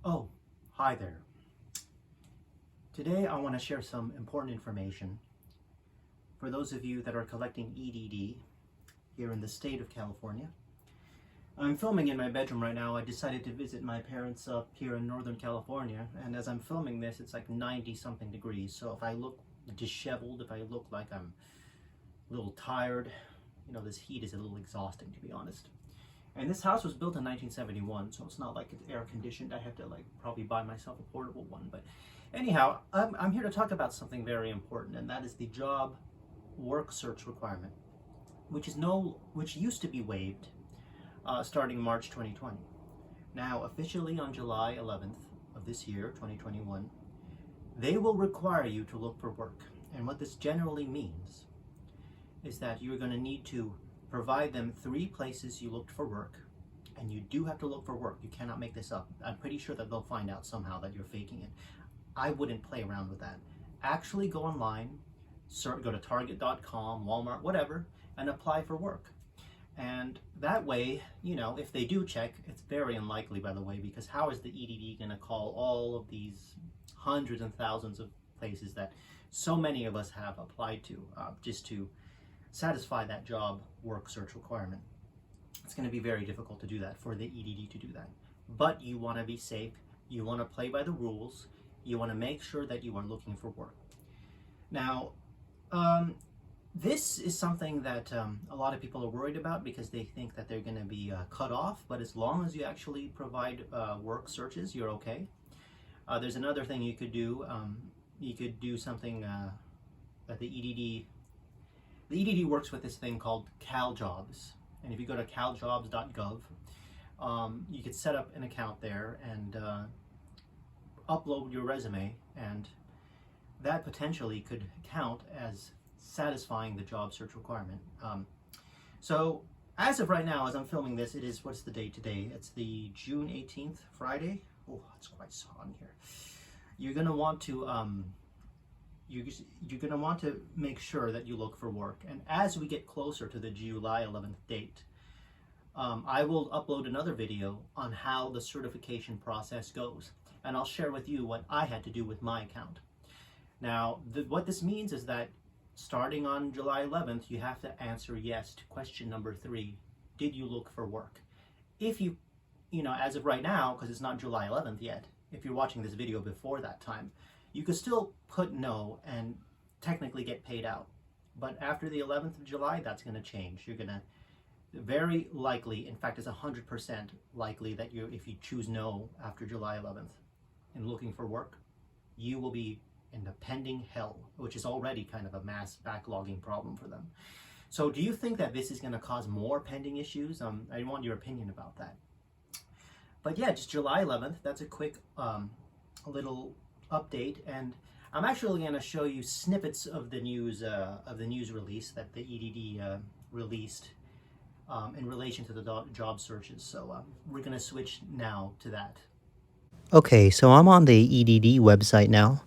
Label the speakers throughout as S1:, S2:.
S1: Oh, hi there. Today I want to share some important information for those of you that are collecting EDD here in the state of California. I'm filming in my bedroom right now. I decided to visit my parents up here in Northern California, and as I'm filming this, it's like 90 something degrees. So if I look disheveled, if I look like I'm a little tired, this heat is a little exhausting, to be honest. And this house was built in 1971, so it's not like it's air conditioned. I have to probably buy myself a portable one. But anyhow, I'm here to talk about something very important, and that is the job work search requirement, which used to be waived starting March 2020. Now, officially on July 11th of this year, 2021, they will require you to look for work. And what this generally means is that you're going to need to provide them 3 places you looked for work, and you do have to look for work. You cannot make this up. I'm pretty sure that they'll find out somehow that you're faking it. I wouldn't play around with that. Actually go online, go to Target.com, Walmart, whatever, and apply for work. And that way, if they do check, it's very unlikely, by the way, because how is the EDD going to call all of these hundreds and thousands of places that so many of us have applied to just to satisfy that job work search requirement? It's going to be very difficult to do that, for the EDD to do that. But you want to be safe, you want to play by the rules, you want to make sure that you are looking for work. Now, this is something that a lot of people are worried about because they think that they're going to be cut off, but as long as you actually provide work searches, you're okay. There's another thing you could do. You could do something that the EDD works with this thing called CalJobs. And if you go to caljobs.gov, you could set up an account there and upload your resume, and that potentially could count as satisfying the job search requirement. So as of right now, as I'm filming this, what's the date today? It's the June 18th, Friday. Oh, it's quite hot in here. You're going to want to you're going to want to make sure that you look for work. And as we get closer to the July 11th date, I will upload another video on how the certification process goes. And I'll share with you what I had to do with my account. Now, what this means is that starting on July 11th, you have to answer yes to question number 3. Did you look for work? If you, as of right now, because it's not July 11th yet, if you're watching this video before that time, you could still put no and technically get paid out. But after the 11th of July, that's going to change. You're going to very likely, in fact, it's 100% likely that if you choose no after July 11th in looking for work, you will be in the pending hell, which is already kind of a mass backlogging problem for them. So do you think that this is going to cause more pending issues? I want your opinion about that. But yeah, just July 11th, that's a quick little update, and I'm actually going to show you snippets of the news release that the EDD released in relation to the job searches. So we're going to switch now to that.
S2: Okay, so I'm on the EDD website now,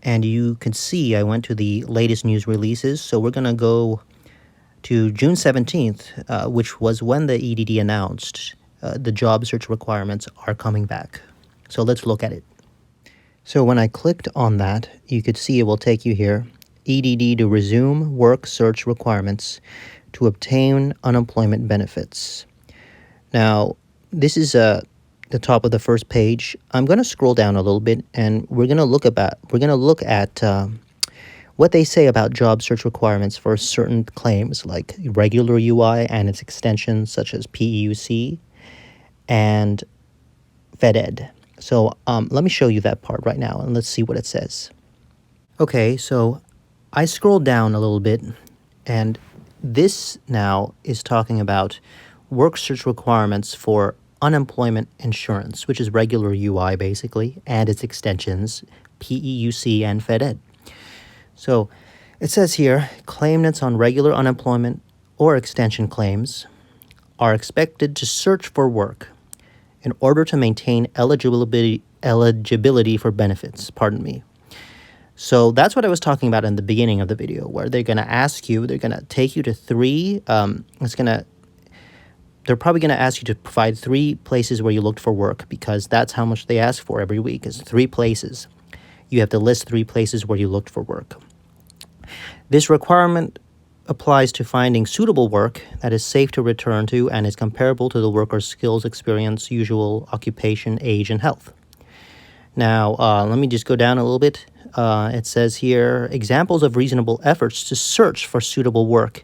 S2: and you can see I went to the latest news releases. So we're going to go to June 17th, which was when the EDD announced the job search requirements are coming back. So let's look at it. So when I clicked on that, you could see it will take you here. EDD to resume work search requirements to obtain unemployment benefits. Now, this is the top of the first page. I'm going to scroll down a little bit, and we're going to look at what they say about job search requirements for certain claims like regular UI and its extensions such as PEUC and FedEd. So let me show you that part right now, and let's see what it says. Okay, so I scrolled down a little bit, and this now is talking about work search requirements for unemployment insurance, which is regular UI basically, and its extensions, PEUC and FedEd. So it says here, claimants on regular unemployment or extension claims are expected to search for work in order to maintain eligibility for benefits, So that's what I was talking about in the beginning of the video, where they're going to ask you, they're going to take you to 3, they're probably going to ask you to provide 3 places where you looked for work, because that's how much they ask for every week, is 3 places. You have to list 3 places where you looked for work. This requirement applies to finding suitable work that is safe to return to and is comparable to the worker's skills, experience, usual occupation, age, and health. Now, let me just go down a little bit. It says here, examples of reasonable efforts to search for suitable work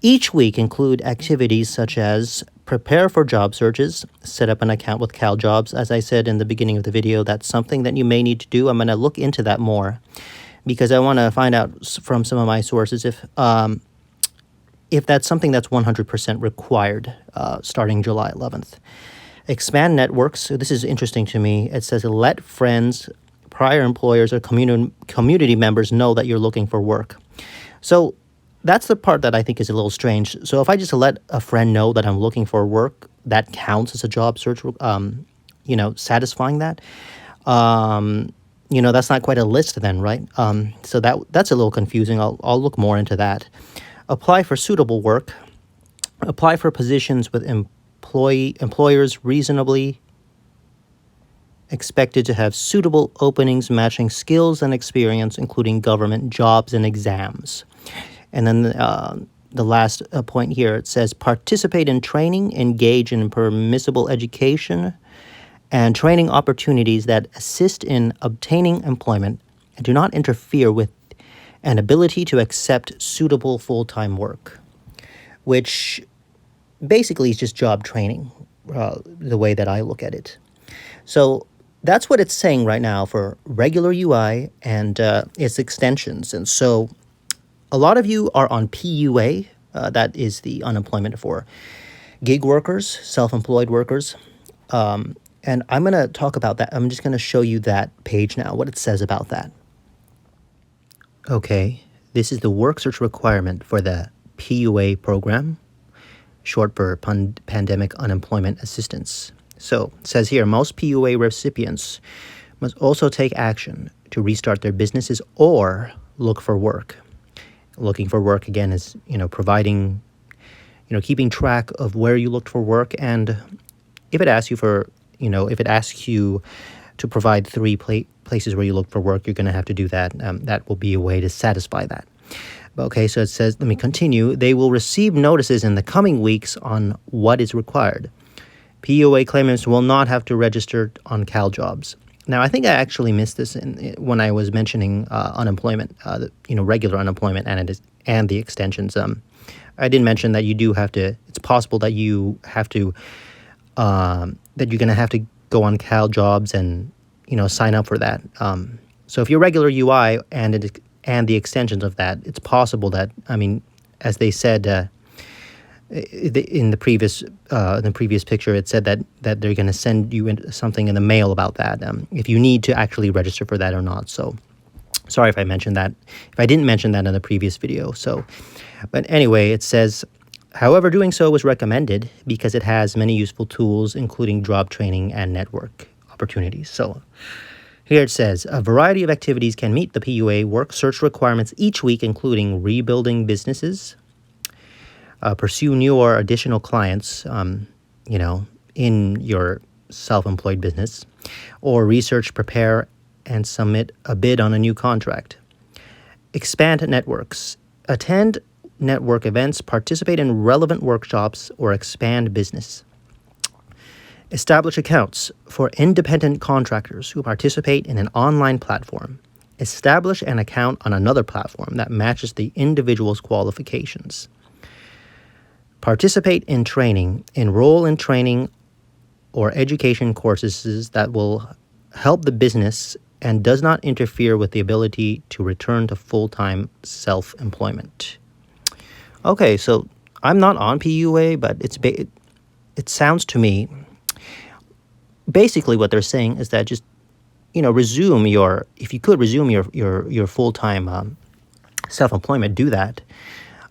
S2: each week include activities such as prepare for job searches, set up an account with CalJobs. As I said in the beginning of the video, that's something that you may need to do. I'm going to look into that more because I want to find out from some of my sources if that's something that's 100% required starting July 11th. Expand networks. So this is interesting to me. It says let friends, prior employers, or community members know that you're looking for work. So that's the part that I think is a little strange. So if I just let a friend know that I'm looking for work, that counts as a job search, satisfying that. That's not quite a list then, right? So that's a little confusing. I'll look more into that. Apply for suitable work. Apply for positions with employers reasonably expected to have suitable openings matching skills and experience, including government jobs and exams. And then the last point here, it says participate in training, engage in permissible education, and training opportunities that assist in obtaining employment and do not interfere with an ability to accept suitable full-time work, which basically is just job training, the way that I look at it. So that's what it's saying right now for regular UI and its extensions. And so a lot of you are on PUA, that is the unemployment for gig workers, self-employed workers. And I'm going to talk about that. I'm just going to show you that page now, what it says about that. Okay, this is the work search requirement for the PUA program, short for Pandemic Unemployment Assistance. So it says here, most PUA recipients must also take action to restart their businesses or look for work. Looking for work, again, is, providing, keeping track of where you looked for work. And if it asks you to provide 3 places where you look for work, you're going to have to do that. That will be a way to satisfy that. Okay, so it says, let me continue. They will receive notices in the coming weeks on what is required. PUA claimants will not have to register on CalJobs. Now, I think I actually missed this when I was mentioning unemployment, regular unemployment and the extensions. I didn't mention that you do have to. It's possible that you have to that you're going to have to go on CalJobs and sign up for that. So if you're regular UI and the extensions of that, it's possible that, as they said in the previous picture, it said that they're going to send you something in the mail about that, if you need to actually register for that or not. So sorry if I mentioned that, if I didn't mention that in the previous video. So, but anyway, it says, however, doing so was recommended because it has many useful tools, including job training and network opportunities. So here it says, a variety of activities can meet the PUA work search requirements each week, including rebuilding businesses, pursue new or additional clients, in your self-employed business, or research, prepare, and submit a bid on a new contract. Expand networks. Attend network events, participate in relevant workshops, or expand business. Establish accounts for independent contractors who participate in an online platform. Establish an account on another platform that matches the individual's qualifications. Participate in training. Enroll in training or education courses that will help the business and does not interfere with the ability to return to full-time self-employment. Okay, so I'm not on PUA, but it sounds to me, basically what they're saying is that just, resume if you could resume your full-time self-employment, do that.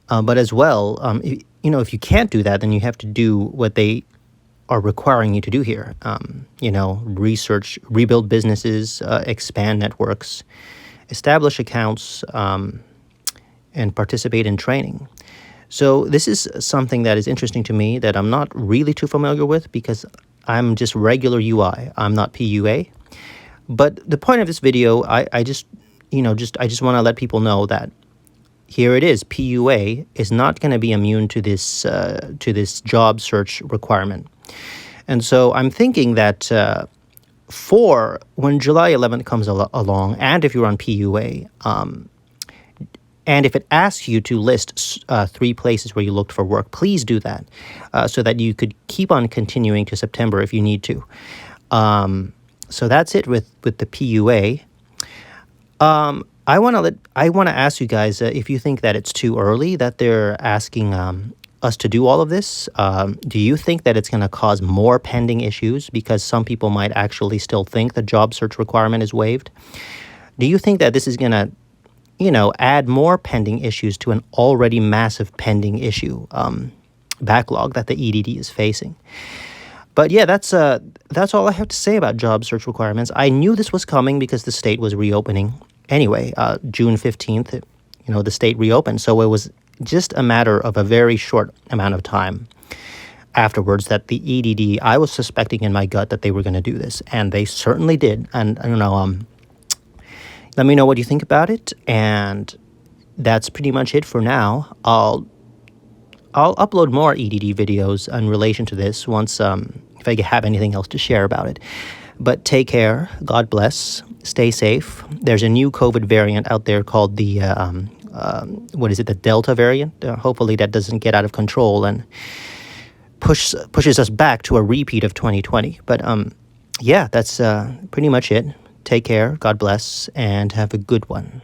S2: But as well, if you can't do that, then you have to do what they are requiring you to do here. Research, rebuild businesses, expand networks, establish accounts, and participate in training. So this is something that is interesting to me that I'm not really too familiar with because I'm just regular UI. I'm not PUA. But the point of this video, I just want to let people know that here it is. PUA is not going to be immune to this job search requirement. And so I'm thinking that for when July 11th comes along, and if you're on PUA, and if it asks you to list 3 places where you looked for work, please do that so that you could keep on continuing to September if you need to. So that's it with the PUA. I want to ask you guys if you think that it's too early that they're asking us to do all of this. Do you think that it's going to cause more pending issues because some people might actually still think the job search requirement is waived? Do you think that this is going to, add more pending issues to an already massive pending issue backlog that the EDD is facing? But yeah, that's all I have to say about job search requirements. I knew this was coming because the state was reopening. Anyway, June 15th, the state reopened. So it was just a matter of a very short amount of time afterwards that the EDD, I was suspecting in my gut that they were going to do this. And they certainly did. And I don't know, let me know what you think about it. And that's pretty much it for now. I'll upload more EDD videos in relation to this once, if I have anything else to share about it. But take care. God bless. Stay safe. There's a new COVID variant out there called the, the Delta variant. Hopefully that doesn't get out of control and pushes us back to a repeat of 2020. But yeah, that's pretty much it. Take care. God bless. And have a good one.